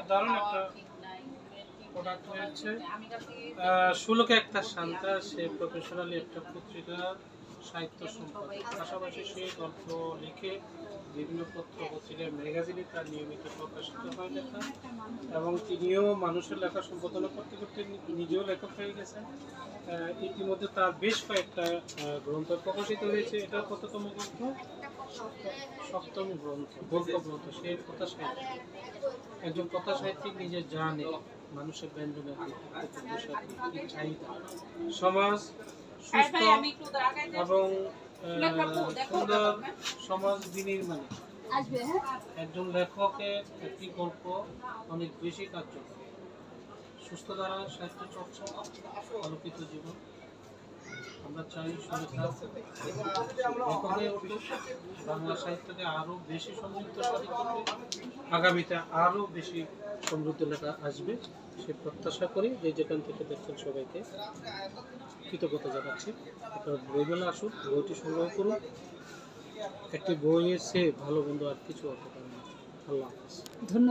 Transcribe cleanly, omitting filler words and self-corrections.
দারুণ একটা প্রোডাক্ট হয়েছে। সুলোকে একটা শান্তা, সে প্রফেশনালি একটা পত্রিকা সাহিত্য সম্পাদক, পাশাপাশি সে গল্প লিখে বিভিন্ন পত্র পত্রিকায় ম্যাগাজিনে তার নিয়মিত প্রকাশিত হয় লেখা, এবং তিনিও মানুষের লেখা সম্পাদনা করতে করতে নিজেও লেখক হয়ে গেছেন। ইতিমধ্যে তার বেশ কয়েকটা গ্রন্থ প্রকাশিত হয়েছে। এটা কততম গ্রন্থ? সপ্তম গ্রন্থ, গল্প গ্রন্থ। সে কথা সাহিত্যিক, একজন কথা সাহিত্যিক নিজে জানে মানুষের ব্যঞ্জনের চাহিদা, সমাজ সুস্থ এবং সুন্দর সমাজ বিনির্মাণে একজন লেখকের একটি গল্প অনেক বেশি কার্যকর। সুস্থ দ্বারা সাহিত্য চর্চা, আলোকিত জীবন। আমরা চাই বাংলা সাহিত্যকে আরো বেশি সমৃদ্ধশালী করবে, আগামীতে আরো বেশি সমৃদ্ধ লেখা আসবে সে প্রত্যাশা করি। যে যেখান থেকে দেখছেন সবাইকে কৃতজ্ঞতা জানাচ্ছি। আপনারা বইমেলা আসুন, বইটি সংগ্রহ করুন। একটি বইয়ের চেয়ে ভালো বন্ধু আর কিছু হতে পারে না। আল্লাহ হাফেজ। ধন্যবাদ।